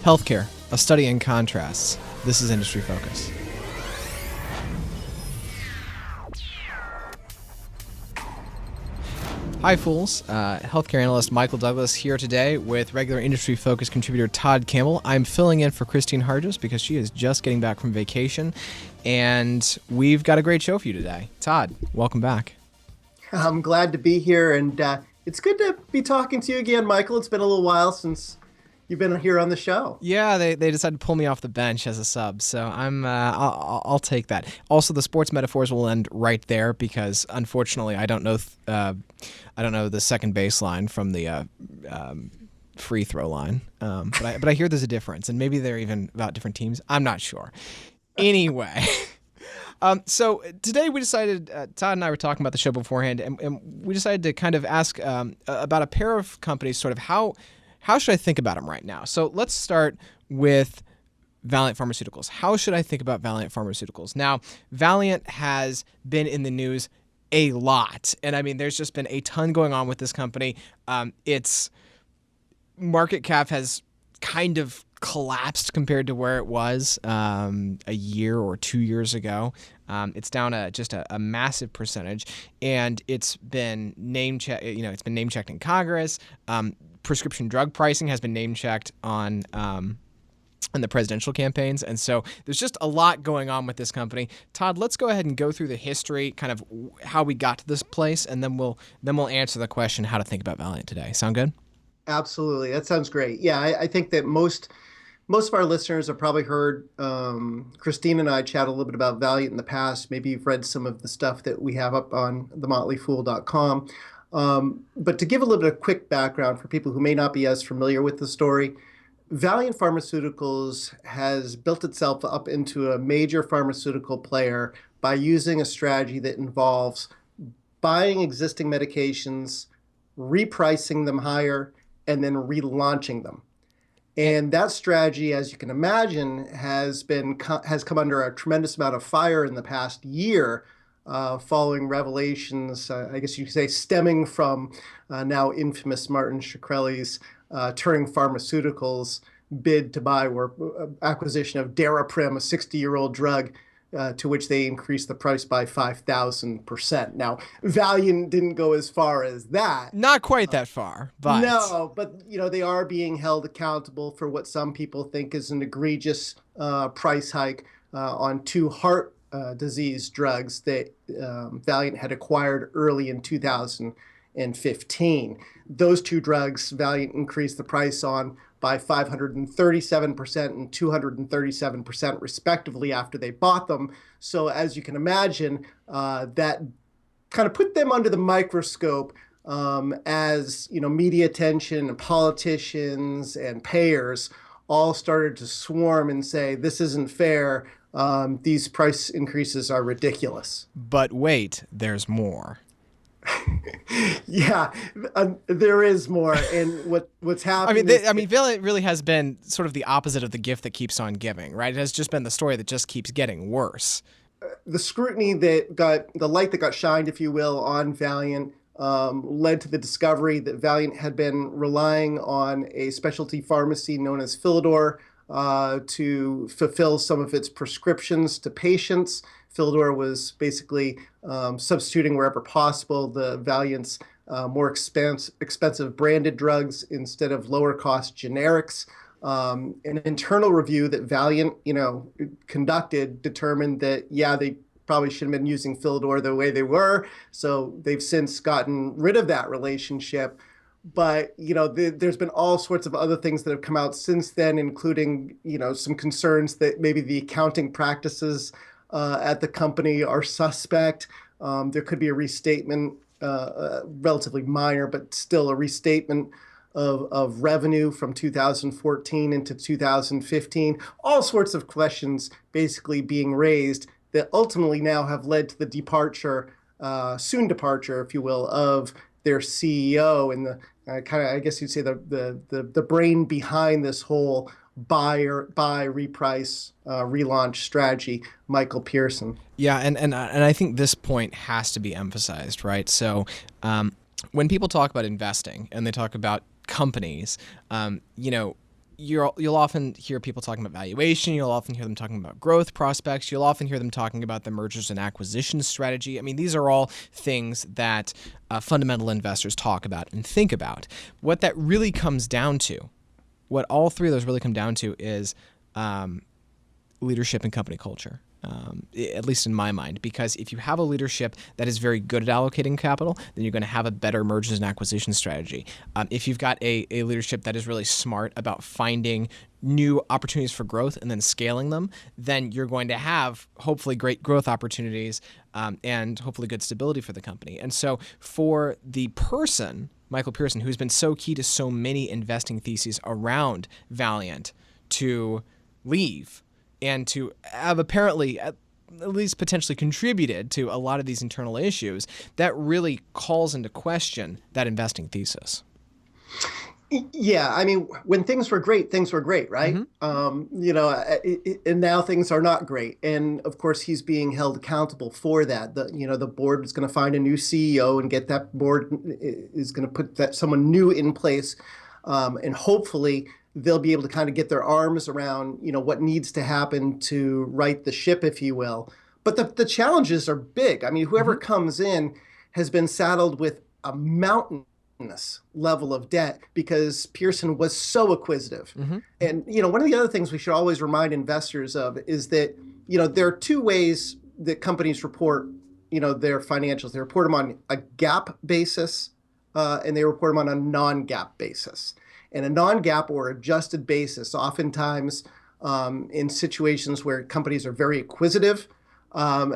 Healthcare, a study in contrasts. This is Industry Focus. Hi, fools. Healthcare analyst Michael Douglas here today with regular Industry Focus contributor Todd Campbell. I'm filling in for Christine Hargis because she is just getting back from vacation, and we've got a great show for you today. Todd, welcome back. I'm glad to be here, and it's good to be talking to you again, Michael. It's been a little while since you've been here on the show. Yeah, they decided to pull me off the bench as a sub, so I'll take that. Also, the sports metaphors will end right there because unfortunately I don't know the second baseline from the free throw line, but I hear there's a difference, and maybe they're even about different teams. I'm not sure. Anyway. So today we decided, Todd and I were talking about the show beforehand, and we decided to kind of ask about a pair of companies, sort of how should I think about them right now? So let's start with Valeant Pharmaceuticals. How should I think about Valeant Pharmaceuticals? Now, Valeant has been in the news a lot, and I mean, there's just been a ton going on with this company. Its market cap has kind of collapsed compared to where it was a year or 2 years ago. It's down just a massive percentage, and it's been name checked. It's been name checked in Congress. Prescription drug pricing has been name checked on the presidential campaigns, and so there's just a lot going on with this company. Todd, let's go ahead and go through the history, kind of how we got to this place, and then we'll answer the question how to think about Valeant today. Sound good? Absolutely, that sounds great. Yeah, I think that most of our listeners have probably heard Christine and I chat a little bit about Valeant in the past. Maybe you've read some of the stuff that we have up on themotleyfool.com. But to give a little bit of quick background for people who may not be as familiar with the story, Valeant Pharmaceuticals has built itself up into a major pharmaceutical player by using a strategy that involves buying existing medications, repricing them higher, and then relaunching them. And that strategy, as you can imagine, has come under a tremendous amount of fire in the past year, following revelations, I guess you could say, stemming from now infamous Martin Shkreli's Turing Pharmaceuticals bid to buy or acquisition of Daraprim, a 60-year-old drug, to which they increased the price by 5,000%. Now, Valeant didn't go as far as that. Not quite that far, but no. But they are being held accountable for what some people think is an egregious price hike on two heart disease drugs that Valeant had acquired early in 2015. Those two drugs, Valeant increased the price on by 537% and 237% respectively after they bought them. So as you can imagine, that kind of put them under the microscope as media attention and politicians and payers all started to swarm and say, this isn't fair. These price increases are ridiculous. But wait, there's more. Yeah, there is more. And what's happening? Valeant really has been sort of the opposite of the gift that keeps on giving, right? It has just been the story that just keeps getting worse. The scrutiny the light that got shined, if you will, on Valeant led to the discovery that Valeant had been relying on a specialty pharmacy known as Philidor to fulfill some of its prescriptions to patients. Philidor was basically substituting wherever possible the Valeant's more expensive branded drugs instead of lower cost generics. An internal review that Valeant, conducted determined that, they probably shouldn't have been using Philidor the way they were. So they've since gotten rid of that relationship. But, there's been all sorts of other things that have come out since then, including, some concerns that maybe the accounting practices at the company are suspect. There could be a restatement, relatively minor, but still a restatement of revenue from 2014 into 2015. All sorts of questions basically being raised that ultimately now have led to the soon departure, if you will, of their CEO and the I guess you'd say the brain behind this whole buy, reprice, relaunch strategy, Michael Pearson. Yeah, and I think this point has to be emphasized, right? So when people talk about investing and they talk about companies, you'll often hear people talking about valuation. You'll often hear them talking about growth prospects. You'll often hear them talking about the mergers and acquisitions strategy. I mean, these are all things that fundamental investors talk about and think about. What that really comes down to, what all three of those really come down to, is leadership and company culture. At least in my mind, because if you have a leadership that is very good at allocating capital, then you're going to have a better mergers and acquisition strategy. If you've got a leadership that is really smart about finding new opportunities for growth and then scaling them, then you're going to have hopefully great growth opportunities and hopefully good stability for the company. And so for the person, Michael Pearson, who's been so key to so many investing theses around Valeant, to leave and to have apparently at least potentially contributed to a lot of these internal issues, that really calls into question that investing thesis. Yeah, I mean, when things were great, right? And now things are not great. And of course, he's being held accountable for that. The board is going to find a new CEO and get that board is going to put someone new in place, and hopefully they'll be able to kind of get their arms around, what needs to happen to right the ship, if you will. But the challenges are big. I mean, whoever comes in has been saddled with a mountainous level of debt because Pearson was so acquisitive. And, one of the other things we should always remind investors of is that, there are two ways that companies report, their financials. They report them on a GAAP basis, and they report them on a non-GAAP basis. And a non-GAAP or adjusted basis, oftentimes in situations where companies are very acquisitive,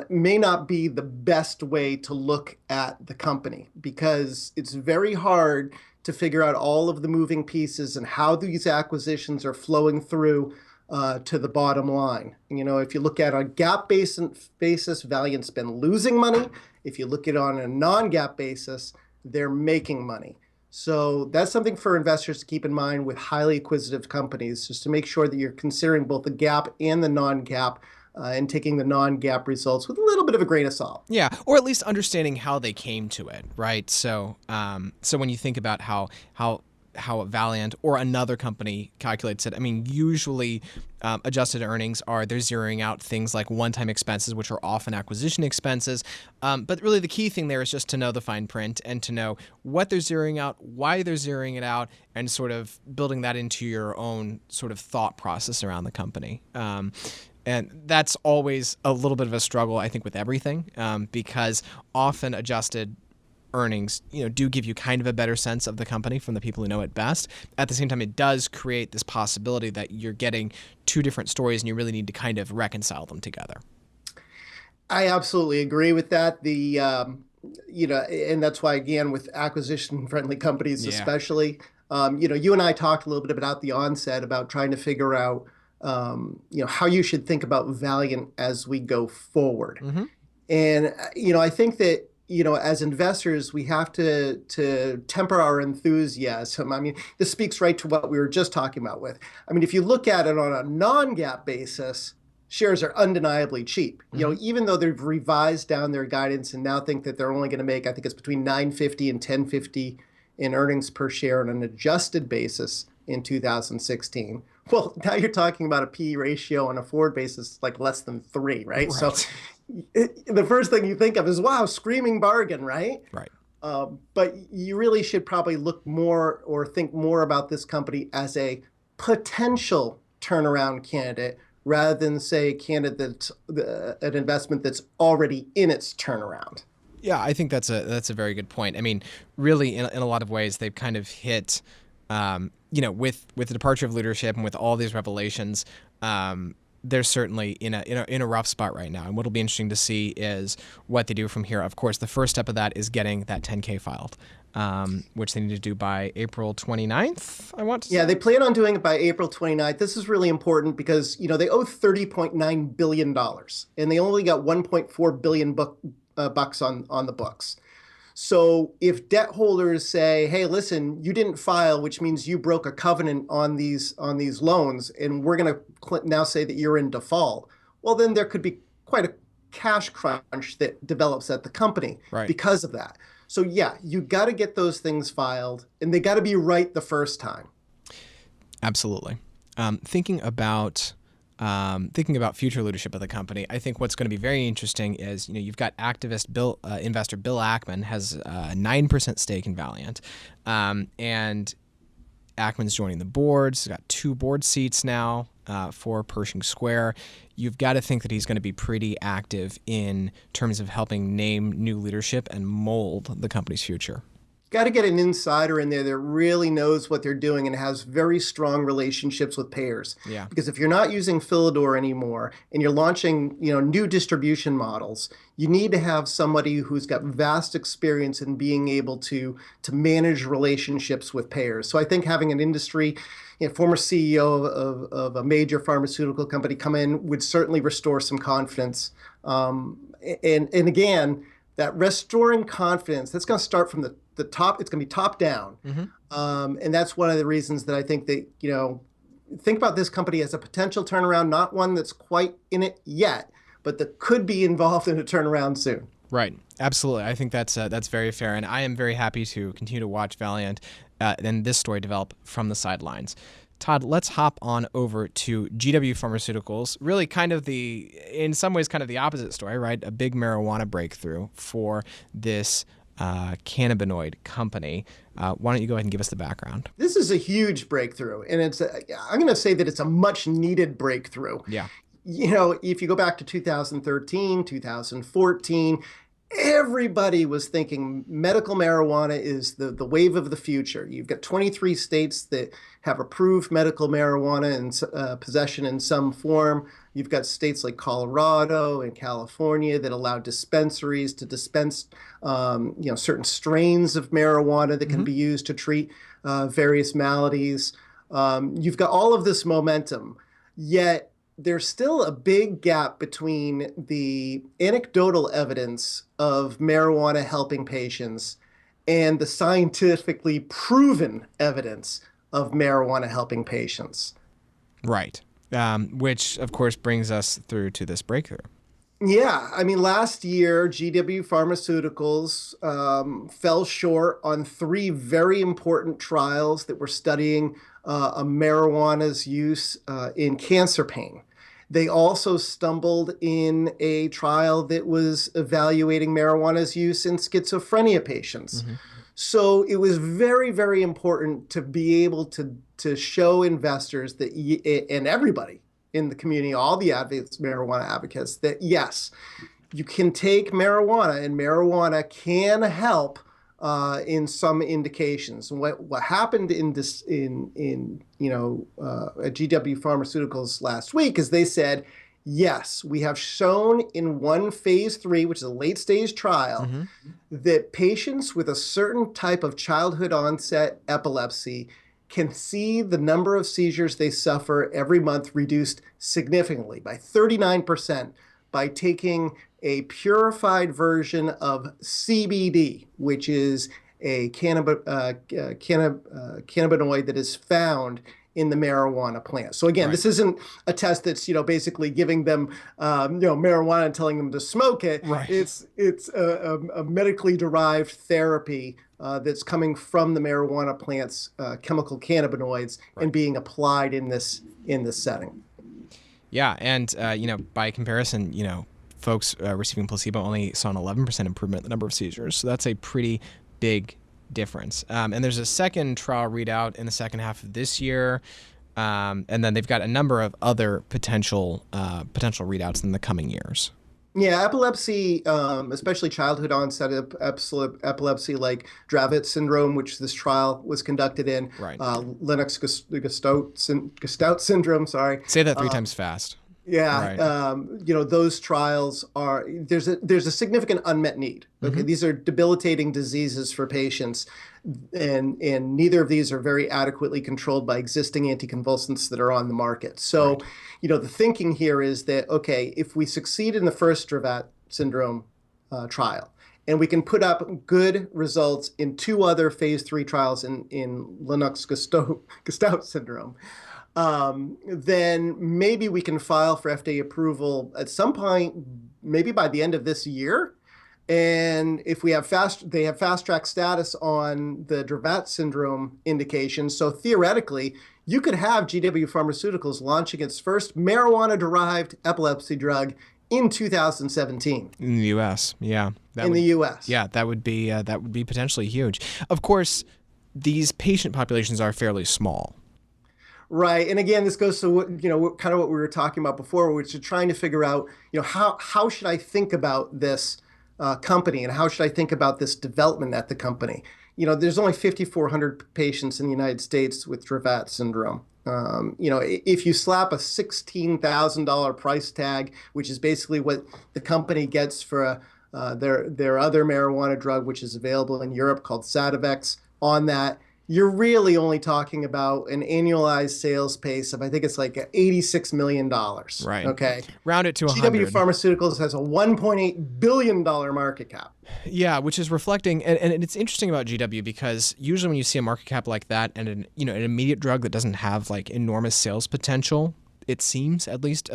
may not be the best way to look at the company because it's very hard to figure out all of the moving pieces and how these acquisitions are flowing through to the bottom line. If you look at a GAAP basis, Valeant's been losing money. If you look at it on a non-GAAP basis, they're making money. So that's something for investors to keep in mind with highly acquisitive companies, just to make sure that you're considering both the GAAP and the non-GAAP and taking the non-GAAP results with a little bit of a grain of salt. Yeah, or at least understanding how they came to it, right? So so when you think about how Valeant or another company calculates it, I mean, usually adjusted earnings they're zeroing out things like one-time expenses, which are often acquisition expenses. But really the key thing there is just to know the fine print and to know what they're zeroing out, why they're zeroing it out, and sort of building that into your own sort of thought process around the company. And that's always a little bit of a struggle, I think, with everything, because often adjusted earnings, do give you kind of a better sense of the company from the people who know it best. At the same time, it does create this possibility that you're getting two different stories and you really need to kind of reconcile them together. I absolutely agree with that. And that's why, again, with acquisition-friendly companies especially, you and I talked a little bit about the onset about trying to figure out, how you should think about Valeant as we go forward. And, I think that, as investors, we have to temper our enthusiasm. I mean, this speaks right to what we were just talking about with. I mean, if you look at it on a non-GAAP basis, shares are undeniably cheap. Even though they've revised down their guidance and now think that they're only going to make, I think it's between $9.50 and $10.50 in earnings per share on an adjusted basis in 2016. Well, now you're talking about a P/E ratio on a forward basis like less than 3, right? So the first thing you think of is, wow, screaming bargain, right? Right. But you really should probably look more or think more about this company as a potential turnaround candidate rather than, say, a candidate an investment that's already in its turnaround. Yeah, I think that's a very good point. I mean, really, in a lot of ways, they've kind of hit, with the departure of leadership and with all these revelations, they're certainly in a rough spot right now. And what'll be interesting to see is what they do from here. Of course, the first step of that is getting that 10K filed, which they need to do by April 29th, I want to say. Yeah, they plan on doing it by April 29th. This is really important because, they owe $30.9 billion, and they only got $1.4 billion bucks on the books. So if debt holders say, hey, listen, you didn't file, which means you broke a covenant on these loans, and we're going to now say that you're in default, well, then there could be quite a cash crunch that develops at the company because of that. So yeah, you got to get those things filed, and they got to be right the first time. Absolutely. Thinking about future leadership of the company, I think what's going to be very interesting is, you've got investor Bill Ackman has a 9% stake in Valeant, and Ackman's joining the board. He's got 2 board seats now for Pershing Square. You've got to think that he's going to be pretty active in terms of helping name new leadership and mold the company's future. Got to get an insider in there that really knows what they're doing and has very strong relationships with payers. Yeah. Because if you're not using Philidor anymore and you're launching, new distribution models, you need to have somebody who's got vast experience in being able to manage relationships with payers. So I think having an industry, former CEO of a major pharmaceutical company come in would certainly restore some confidence. And again, that restoring confidence, that's going to start from the top. It's going to be top down. And that's one of the reasons that I think that, think about this company as a potential turnaround, not one that's quite in it yet, but that could be involved in a turnaround soon. Right. Absolutely. I think that's very fair. And I am very happy to continue to watch Valeant and this story develop from the sidelines. Todd, let's hop on over to GW Pharmaceuticals. Really in some ways, kind of the opposite story, right? A big marijuana breakthrough for this cannabinoid company. Why don't you go ahead and give us the background? This is a huge breakthrough, and I'm going to say that it's a much needed breakthrough. Yeah. If you go back to 2013, 2014, everybody was thinking medical marijuana is the wave of the future. You've got 23 states that have approved medical marijuana in possession in some form. You've got states like Colorado and California that allow dispensaries to dispense, certain strains of marijuana that can be used to treat various maladies. You've got all of this momentum, yet there's still a big gap between the anecdotal evidence of marijuana helping patients and the scientifically proven evidence of marijuana helping patients. Right. Which, of course, brings us through to this breakthrough. Yeah. I mean, last year, GW Pharmaceuticals fell short on 3 very important trials that were studying marijuana's use in cancer pain. They also stumbled in a trial that was evaluating marijuana's use in schizophrenia patients. So it was very, very important to be able to show investors that and everybody in the community, all the marijuana advocates, that yes, you can take marijuana and marijuana can help in some indications. And what happened at GW Pharmaceuticals last week is they said, yes, we have shown in one phase 3, which is a late stage trial, that patients with a certain type of childhood onset epilepsy can see the number of seizures they suffer every month reduced significantly by 39% by taking a purified version of CBD, which is a cannabinoid that is found in the marijuana plant. So again, This isn't a test that's basically giving them marijuana and telling them to smoke it. Right. It's a medically derived therapy that's coming from the marijuana plant's chemical cannabinoids and being applied in this setting. Yeah, and by comparison, folks receiving placebo only saw an 11% improvement in the number of seizures. So that's a pretty big difference. And there's a second trial readout in the second half of this year. And then they've got a number of other potential readouts in the coming years. Yeah, epilepsy, especially childhood onset epilepsy like Dravet syndrome, which this trial was conducted in, Right. Lennox-Gastaut syndrome, sorry. Say that 3 times fast. Yeah, Right. Those trials there's a significant unmet need. Okay, these are debilitating diseases for patients, and neither of these are very adequately controlled by existing anticonvulsants that are on the market. So, the thinking here is that if we succeed in the first Dravet syndrome trial, and we can put up good results in 2 other phase 3 trials in Lennox-Gastaut syndrome, then maybe we can file for FDA approval at some point, maybe by the end of this year. And if they have fast track status on the Dravet syndrome indication, so theoretically you could have GW Pharmaceuticals launching its first marijuana-derived epilepsy drug in 2017 In the U.S., yeah. the U.S. Yeah, that would be potentially huge. Of course, these patient populations are fairly small. Right. And again, this goes to kind of what we were talking about before, which is trying to figure out, how should I think about this company and how should I think about this development at the company? There's only 5,400 patients in the United States with Dravet syndrome. If you slap a $16,000 price tag, which is basically what the company gets for their other marijuana drug, which is available in Europe called Sativex, on that, you're really only talking about an annualized sales pace of, I think it's like $86 million. Right. Okay. Round it to 100. GW Pharmaceuticals has a $1.8 billion market cap. Yeah, which is reflecting, and it's interesting about GW because usually when you see a market cap like that and an immediate drug that doesn't have like enormous sales potential, it seems at least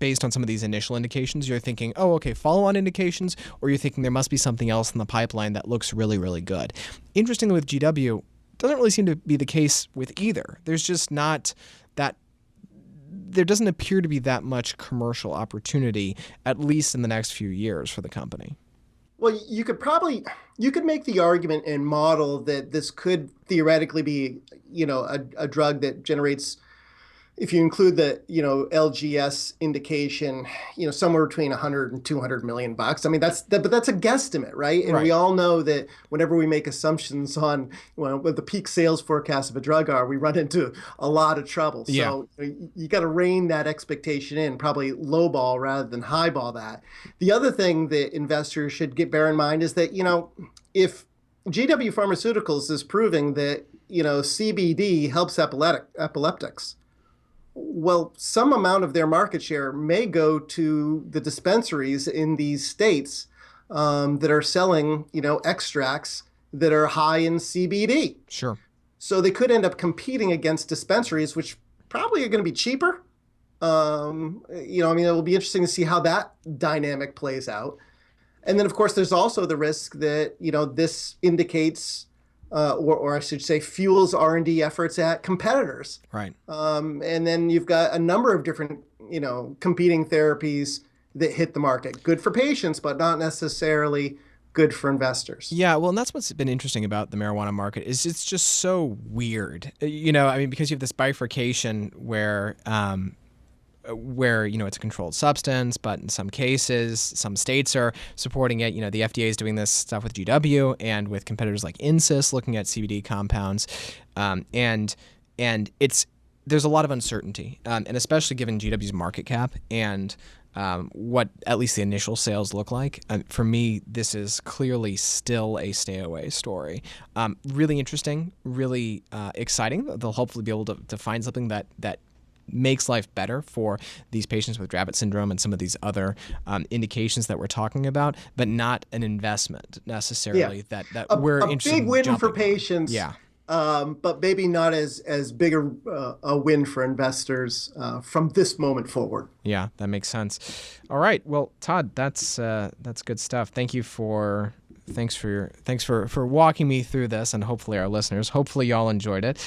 based on some of these initial indications, you're thinking, oh, okay, follow-on indications, or you're thinking there must be something else in the pipeline that looks really, really good. Interestingly, with GW, doesn't really seem to be the case with either. There's just not that. There doesn't appear to be that much commercial opportunity, at least in the next few years, for the company. Well, you could make the argument and model that this could theoretically be, a drug that generates, if you include the, LGS indication, somewhere between 100 and 200 million bucks. I mean, but that's a guesstimate, right? And Right. We all know that whenever we make assumptions on what the peak sales forecasts of a drug are, we run into a lot of trouble. Yeah. So you got to rein that expectation in, probably lowball rather than highball that. The other thing that investors should bear in mind is that, if GW Pharmaceuticals is proving that, CBD helps epileptics, well, some amount of their market share may go to the dispensaries in these states that are selling, extracts that are high in CBD. Sure. So they could end up competing against dispensaries, which probably are going to be cheaper. It will be interesting to see how that dynamic plays out. And then, of course, there's also the risk that, this indicates or I should say fuels R&D efforts at competitors. Right. And then you've got a number of different, competing therapies that hit the market. Good for patients, but not necessarily good for investors. Yeah, well, and that's what's been interesting about the marijuana market is it's just so weird. Because you have this bifurcation where it's a controlled substance, but in some cases, some states are supporting it. The FDA is doing this stuff with GW and with competitors like Insys looking at CBD compounds, and there's a lot of uncertainty, and especially given GW's market cap and what at least the initial sales look like. For me, this is clearly still a stay away story. Really interesting, really exciting. They'll hopefully be able to find something that makes life better for these patients with Dravet syndrome and some of these other indications that we're talking about, but not an investment necessarily that we're interested in. A big win jumping for on. patients, Yeah. But maybe not as big a win for investors from this moment forward. Yeah, that makes sense. All right. Well, Todd, that's good stuff. Thanks for walking me through this, and hopefully our listeners, hopefully y'all enjoyed it.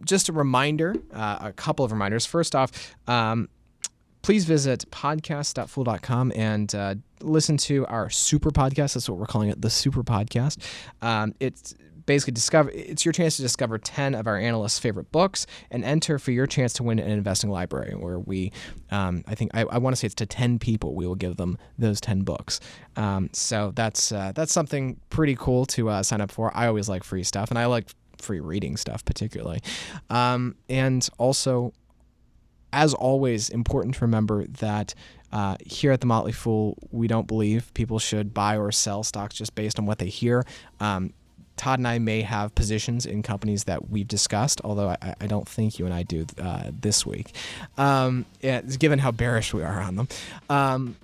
Just a reminder, a couple of reminders. First off, please visit podcast.fool.com and listen to our super podcast. That's what we're calling it, the super podcast. It's basically it's your chance to discover 10 of our analysts' favorite books and enter for your chance to win an investing library where we, I want to say it's to 10 people, we will give them those 10 books. So that's something pretty cool to sign up for. I always like free stuff, and I like free reading stuff particularly. And also, as always, important to remember that here at The Motley Fool, we don't believe people should buy or sell stocks just based on what they hear. Todd and I may have positions in companies that we've discussed, although I don't think you and I do this week, given how bearish we are on them. And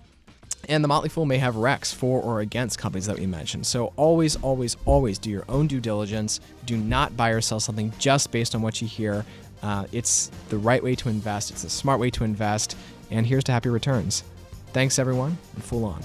The Motley Fool may have recs for or against companies that we mentioned. So always, always, always do your own due diligence. Do not buy or sell something just based on what you hear. It's the right way to invest. It's a smart way to invest. And here's to happy returns. Thanks, everyone, and Fool on.